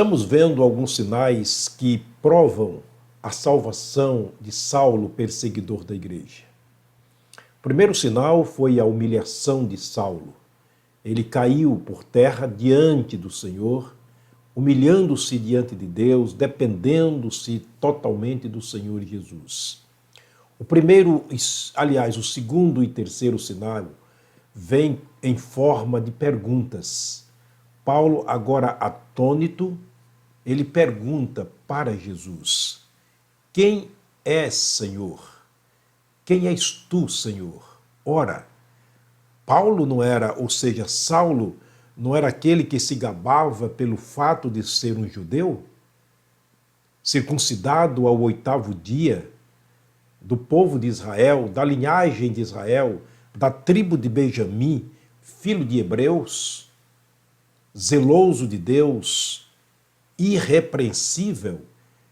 Estamos vendo alguns sinais que provam a salvação de Saulo, perseguidor da igreja. O primeiro sinal foi a humilhação de Saulo. Ele caiu por terra diante do Senhor, humilhando-se diante de Deus, dependendo-se totalmente do Senhor Jesus. O segundo e terceiro sinal vem em forma de perguntas. Paulo, agora atônito, ele pergunta para Jesus: quem és, Senhor? Quem és tu, Senhor? Ora, Paulo não era, ou seja, Saulo não era aquele que se gabava pelo fato de ser um judeu, circuncidado ao 8º dia, do povo de Israel, da linhagem de Israel, da tribo de Benjamim, filho de hebreus, zeloso de Deus, irrepreensível?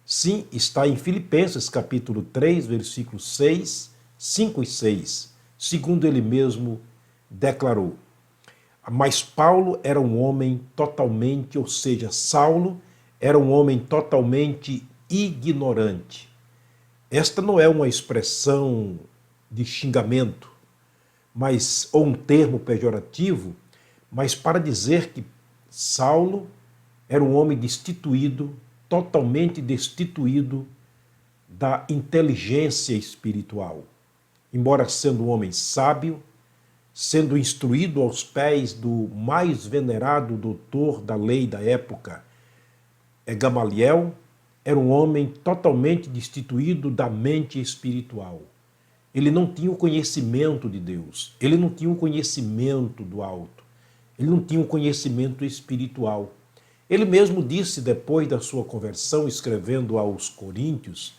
Sim, está em Filipenses capítulo 3, versículos 6, 5 e 6, segundo ele mesmo declarou. Mas Paulo era um homem totalmente, ou seja, Saulo era um homem totalmente ignorante. Esta não é uma expressão de xingamento, ou um termo pejorativo, mas para dizer que Saulo era um homem destituído, totalmente destituído da inteligência espiritual. Embora sendo um homem sábio, sendo instruído aos pés do mais venerado doutor da lei da época, Gamaliel, era um homem totalmente destituído da mente espiritual. Ele não tinha o conhecimento de Deus, ele não tinha o conhecimento do alto, ele não tinha o conhecimento espiritual. Ele mesmo disse, depois da sua conversão, escrevendo aos Coríntios,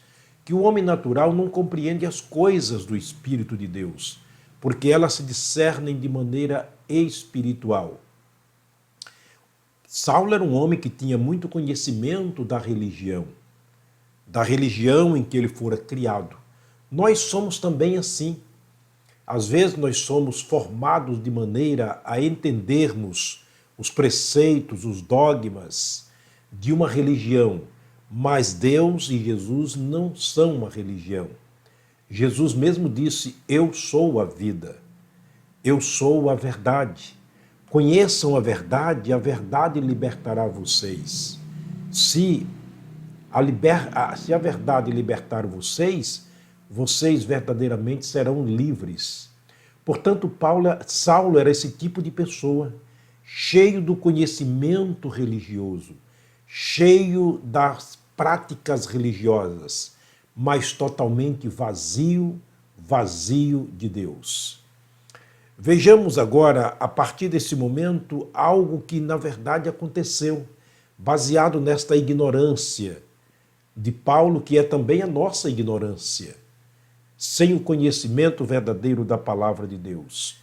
que o homem natural não compreende as coisas do Espírito de Deus, porque elas se discernem de maneira espiritual. Saulo era um homem que tinha muito conhecimento da religião em que ele fora criado. Nós somos também assim. Às vezes nós somos formados de maneira a entendermos os preceitos, os dogmas de uma religião, mas Deus e Jesus não são uma religião. Jesus mesmo disse: eu sou a vida, eu sou a verdade. Conheçam a verdade libertará vocês. Se a verdade libertar vocês, vocês verdadeiramente serão livres. Portanto, Saulo era esse tipo de pessoa, cheio do conhecimento religioso, cheio das práticas religiosas, mas totalmente vazio de Deus. Vejamos agora, a partir desse momento, algo que na verdade aconteceu, baseado nesta ignorância de Paulo, que é também a nossa ignorância, sem o conhecimento verdadeiro da palavra de Deus.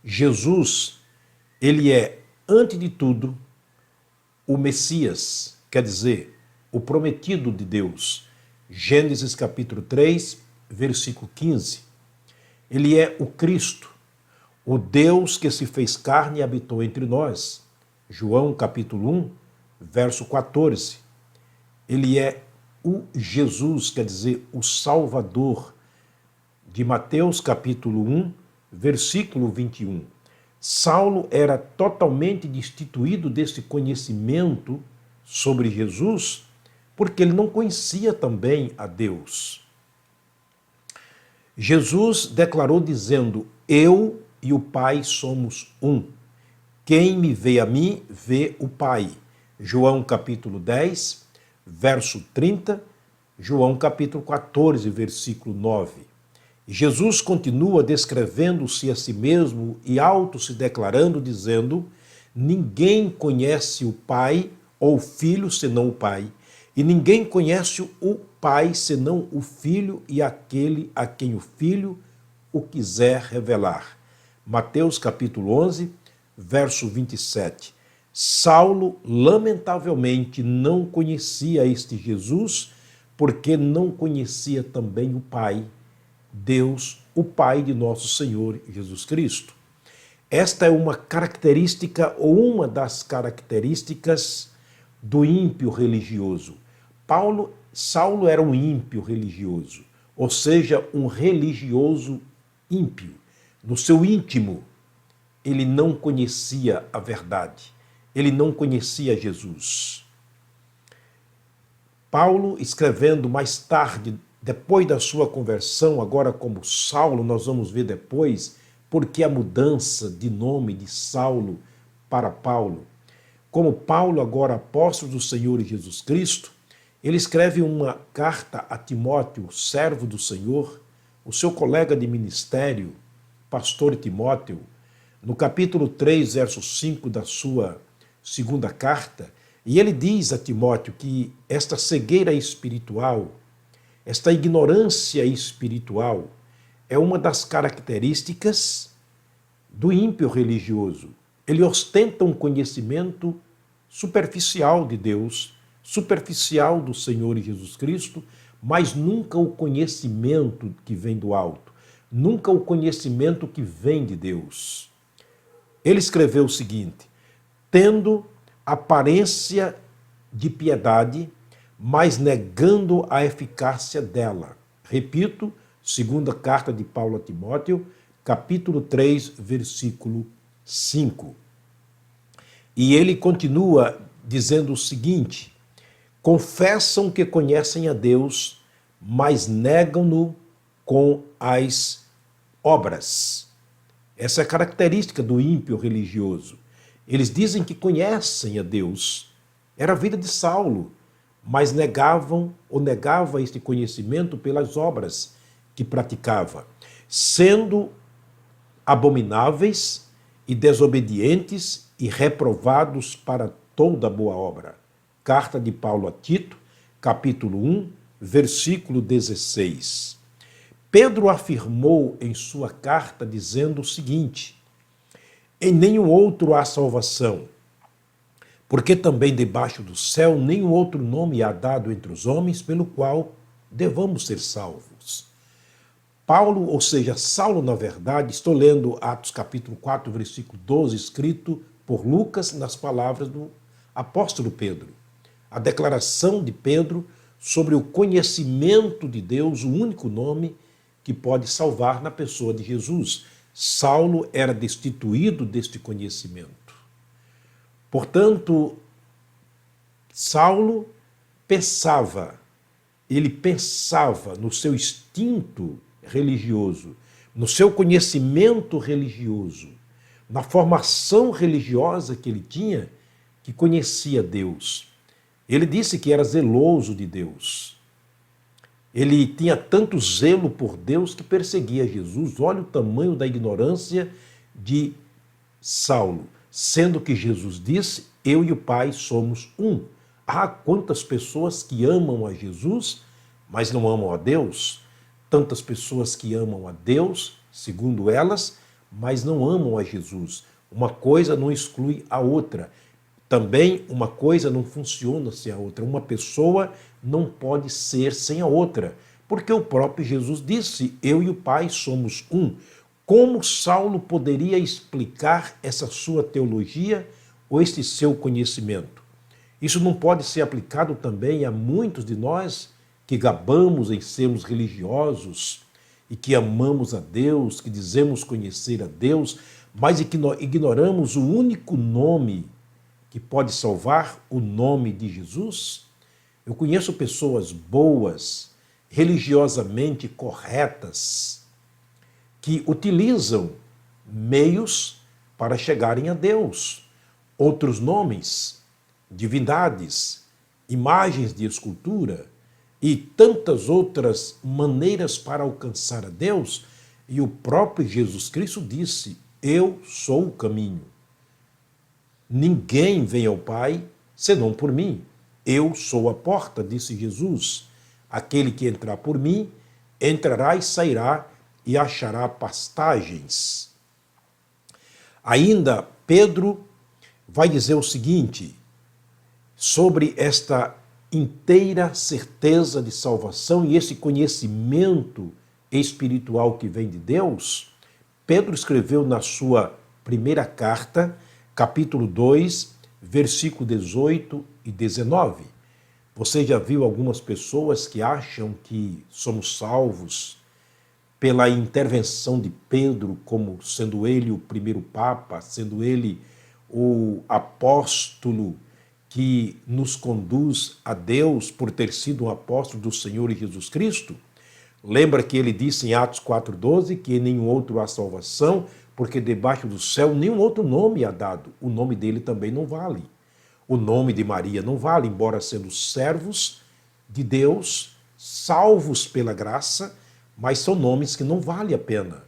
Jesus, ele é, antes de tudo, o Messias, quer dizer, o prometido de Deus. Gênesis capítulo 3, versículo 15. Ele é o Cristo, o Deus que se fez carne e habitou entre nós. João capítulo 1, verso 14. Ele é o Jesus, quer dizer, o Salvador, de Mateus capítulo 1, versículo 21. Saulo era totalmente destituído desse conhecimento sobre Jesus, porque ele não conhecia também a Deus. Jesus declarou dizendo: eu e o Pai somos um. Quem me vê a mim, vê o Pai. João capítulo 10, verso 30, João capítulo 14, versículo 9. Jesus continua descrevendo-se a si mesmo e auto se declarando, dizendo: ninguém conhece o Pai ou o Filho senão o Pai, e ninguém conhece o Pai senão o Filho e aquele a quem o Filho o quiser revelar. Mateus capítulo 11, verso 27. Saulo, lamentavelmente, não conhecia este Jesus, porque não conhecia também o Pai, Deus, o Pai de nosso Senhor Jesus Cristo. Esta é uma característica, ou uma das características do ímpio religioso. Saulo era um ímpio religioso, ou seja, um religioso ímpio. No seu íntimo, ele não conhecia a verdade, ele não conhecia Jesus. Paulo, escrevendo mais tarde, depois da sua conversão, agora como Saulo, nós vamos ver depois porque a mudança de nome de Saulo para Paulo. Como Paulo, agora apóstolo do Senhor Jesus Cristo, ele escreve uma carta a Timóteo, servo do Senhor, o seu colega de ministério, pastor Timóteo, no capítulo 3, verso 5 da sua segunda carta, e ele diz a Timóteo que esta cegueira espiritual, esta ignorância espiritual, é uma das características do ímpio religioso. Ele ostenta um conhecimento superficial de Deus, superficial do Senhor Jesus Cristo, mas nunca o conhecimento que vem do alto, nunca o conhecimento que vem de Deus. Ele escreveu o seguinte: tendo aparência de piedade, mas negando a eficácia dela. Repito, segunda carta de Paulo a Timóteo, capítulo 3, versículo 5. E ele continua dizendo o seguinte: confessam que conhecem a Deus, mas negam-no com as obras. Essa é a característica do ímpio religioso. Eles dizem que conhecem a Deus. Era a vida de Saulo, mas negava este conhecimento pelas obras que praticava, sendo abomináveis e desobedientes e reprovados para toda boa obra. Carta de Paulo a Tito, capítulo 1, versículo 16. Pedro afirmou em sua carta dizendo o seguinte: em nenhum outro há salvação, porque também debaixo do céu nenhum outro nome há dado entre os homens pelo qual devamos ser salvos. Paulo, ou seja, Saulo, na verdade, estou lendo Atos capítulo 4, versículo 12, escrito por Lucas nas palavras do apóstolo Pedro. A declaração de Pedro sobre o conhecimento de Deus, o único nome que pode salvar na pessoa de Jesus. Saulo era destituído deste conhecimento. Portanto, Saulo ele pensava no seu instinto religioso, no seu conhecimento religioso, na formação religiosa que ele tinha, que conhecia Deus. Ele disse que era zeloso de Deus. Ele tinha tanto zelo por Deus que perseguia Jesus. Olha o tamanho da ignorância de Saulo, sendo que Jesus disse: eu e o Pai somos um. Há quantas pessoas que amam a Jesus, mas não amam a Deus? Tantas pessoas que amam a Deus, segundo elas, mas não amam a Jesus. Uma coisa não exclui a outra. Também uma coisa não funciona sem a outra. Uma pessoa não pode ser sem a outra, porque o próprio Jesus disse: eu e o Pai somos um. Como Saulo poderia explicar essa sua teologia ou este seu conhecimento? Isso não pode ser aplicado também a muitos de nós que gabamos em sermos religiosos e que amamos a Deus, que dizemos conhecer a Deus, mas e que ignoramos o único nome que pode salvar, o nome de Jesus? Eu conheço pessoas boas, religiosamente corretas, que utilizam meios para chegarem a Deus, outros nomes, divindades, imagens de escultura e tantas outras maneiras para alcançar a Deus. E o próprio Jesus Cristo disse: eu sou o caminho. Ninguém vem ao Pai senão por mim. Eu sou a porta, disse Jesus. Aquele que entrar por mim, entrará e sairá e achará pastagens. Ainda Pedro vai dizer o seguinte sobre esta inteira certeza de salvação e esse conhecimento espiritual que vem de Deus. Pedro escreveu na sua primeira carta, capítulo 2, versículo 18 e 19. Você já viu algumas pessoas que acham que somos salvos pela intervenção de Pedro, como sendo ele o primeiro Papa, sendo ele o apóstolo que nos conduz a Deus por ter sido um apóstolo do Senhor Jesus Cristo? Lembra que ele disse em Atos 4,12 que em nenhum outro há salvação, porque debaixo do céu nenhum outro nome é dado. O nome dele também não vale. O nome de Maria não vale, embora sendo servos de Deus, salvos pela graça, mas são nomes que não valem a pena.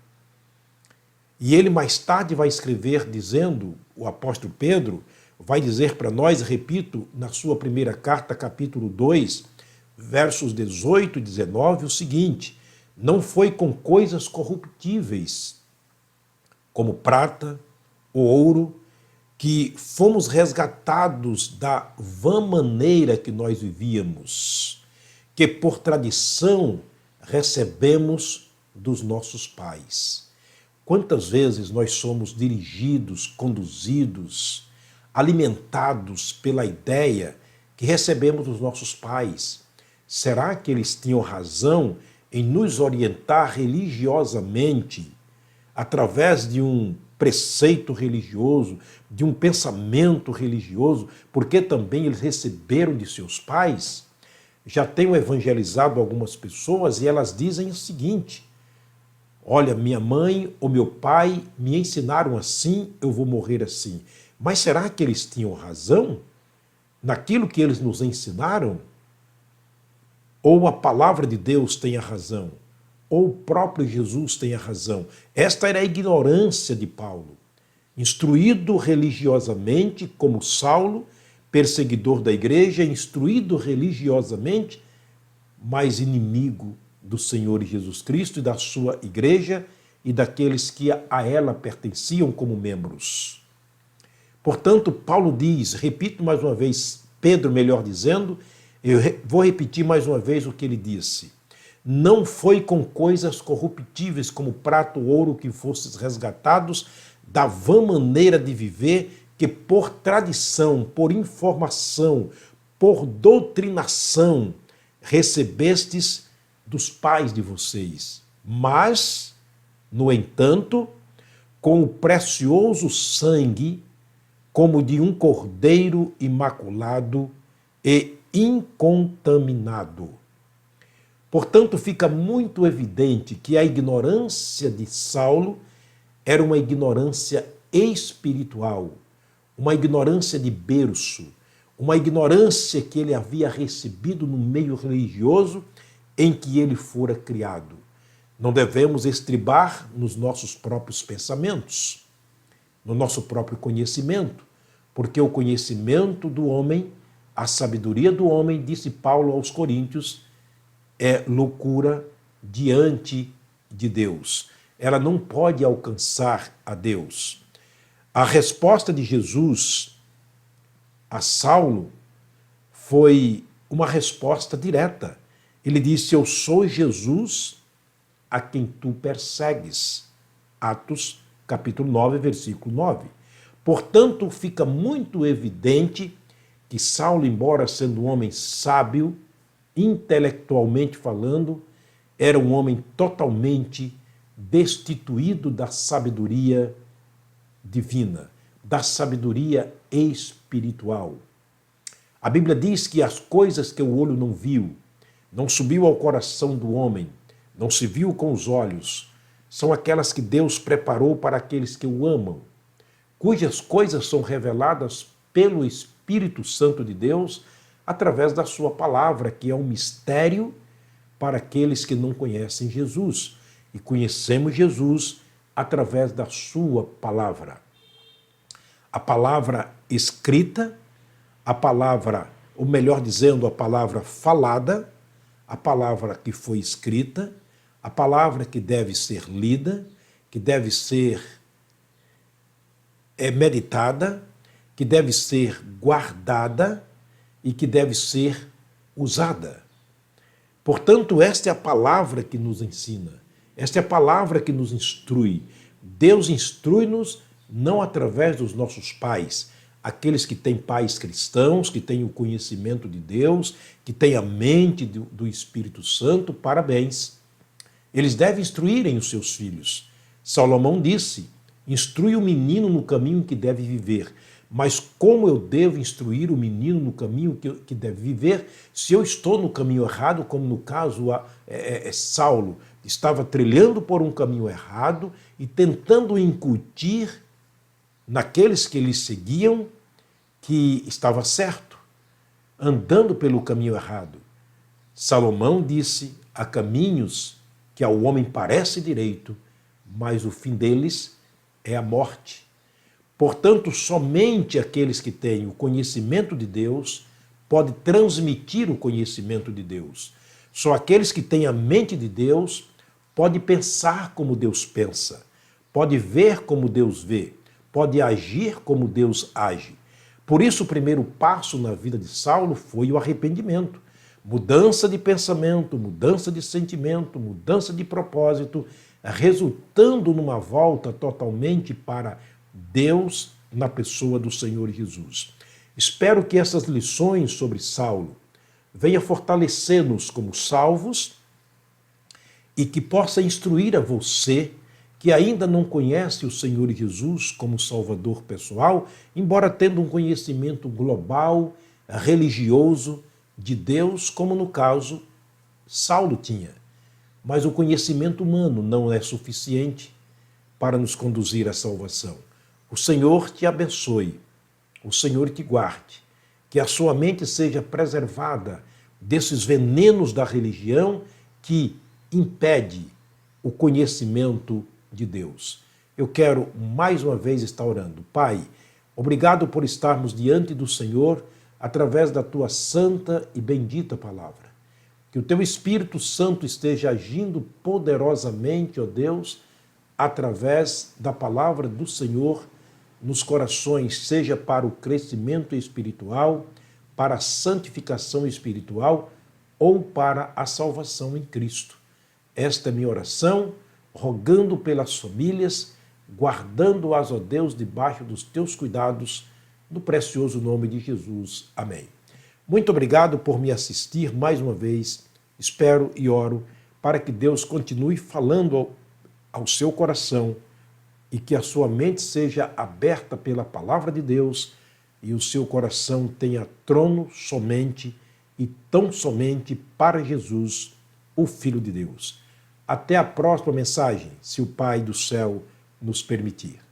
E ele mais tarde vai escrever dizendo, o apóstolo Pedro vai dizer para nós, repito, na sua primeira carta, capítulo 2, versos 18 e 19, o seguinte: não foi com coisas corruptíveis, como prata ou ouro, que fomos resgatados da vã maneira que nós vivíamos, que por tradição recebemos dos nossos pais. Quantas vezes nós somos dirigidos, conduzidos, alimentados pela ideia que recebemos dos nossos pais? Será que eles tinham razão em nos orientar religiosamente através de um preceito religioso, de um pensamento religioso, porque também eles receberam de seus pais? Já tenho evangelizado algumas pessoas e elas dizem o seguinte: olha, minha mãe ou meu pai me ensinaram assim, eu vou morrer assim. Mas será que eles tinham razão naquilo que eles nos ensinaram? Ou a palavra de Deus tem a razão? Ou o próprio Jesus tem a razão? Esta era a ignorância de Paulo. Instruído religiosamente, como Saulo, perseguidor da igreja, instruído religiosamente, mas inimigo do Senhor Jesus Cristo e da sua igreja e daqueles que a ela pertenciam como membros. Portanto, Paulo diz, repito mais uma vez, Pedro, melhor dizendo, eu vou repetir mais uma vez o que ele disse: não foi com coisas corruptíveis como prata ou ouro que fostes resgatados da vã maneira de viver, que por tradição, por informação, por doutrinação, recebestes dos pais de vocês, mas, no entanto, com o precioso sangue, como de um cordeiro imaculado e incontaminado. Portanto, fica muito evidente que a ignorância de Saulo era uma ignorância espiritual, uma ignorância de berço, uma ignorância que ele havia recebido no meio religioso em que ele fora criado. Não devemos estribar nos nossos próprios pensamentos, no nosso próprio conhecimento, porque o conhecimento do homem, a sabedoria do homem, disse Paulo aos Coríntios, é loucura diante de Deus. Ela não pode alcançar a Deus. A resposta de Jesus a Saulo foi uma resposta direta. Ele disse: eu sou Jesus a quem tu persegues. Atos capítulo 9, versículo 9. Portanto, fica muito evidente que Saulo, embora sendo um homem sábio, intelectualmente falando, era um homem totalmente destituído da sabedoria divina, da sabedoria espiritual. A Bíblia diz que as coisas que o olho não viu, não subiu ao coração do homem, não se viu com os olhos, são aquelas que Deus preparou para aqueles que o amam, cujas coisas são reveladas pelo Espírito Santo de Deus através da sua palavra, que é um mistério para aqueles que não conhecem Jesus. E conhecemos Jesus através da sua palavra. A palavra escrita, a palavra, ou melhor dizendo, a palavra falada, a palavra que foi escrita, a palavra que deve ser lida, que deve ser meditada, que deve ser guardada e que deve ser usada. Portanto, esta é a palavra que nos ensina, esta é a palavra que nos instrui. Deus instrui-nos não através dos nossos pais. aqueles que têm pais cristãos, que têm o conhecimento de Deus, que têm a mente do Espírito Santo, parabéns. Eles devem instruírem os seus filhos. Salomão disse: instrui o menino no caminho que deve viver. Mas como eu devo instruir o menino no caminho que deve viver, se eu estou no caminho errado, como no caso Saulo estava trilhando por um caminho errado e tentando incutir naqueles que lhe seguiam que estava certo, andando pelo caminho errado. Salomão disse: há caminhos que ao homem parece direito, mas o fim deles é a morte. Portanto, somente aqueles que têm o conhecimento de Deus podem transmitir o conhecimento de Deus. Só aqueles que têm a mente de Deus podem pensar como Deus pensa, podem ver como Deus vê, podem agir como Deus age. Por isso, o primeiro passo na vida de Saulo foi o arrependimento. Mudança de pensamento, mudança de sentimento, mudança de propósito, resultando numa volta totalmente para Deus na pessoa do Senhor Jesus. Espero que essas lições sobre Saulo venham fortalecer-nos como salvos e que possa instruir a você que ainda não conhece o Senhor Jesus como Salvador pessoal, embora tendo um conhecimento global, religioso de Deus, como no caso Saulo tinha. Mas o conhecimento humano não é suficiente para nos conduzir à salvação. O Senhor te abençoe, o Senhor te guarde, que a sua mente seja preservada desses venenos da religião que impede o conhecimento de Deus. Eu quero mais uma vez estar orando. Pai, obrigado por estarmos diante do Senhor através da tua santa e bendita palavra. Que o teu Espírito Santo esteja agindo poderosamente, ó Deus, através da palavra do Senhor nos corações, seja para o crescimento espiritual, para a santificação espiritual ou para a salvação em Cristo. Esta é minha oração, rogando pelas famílias, guardando-as, ó Deus, debaixo dos teus cuidados, no precioso nome de Jesus. Amém. Muito obrigado por me assistir mais uma vez. Espero e oro para que Deus continue falando ao seu coração e que a sua mente seja aberta pela palavra de Deus e o seu coração tenha trono somente e tão somente para Jesus, o Filho de Deus. Até a próxima mensagem, se o Pai do céu nos permitir.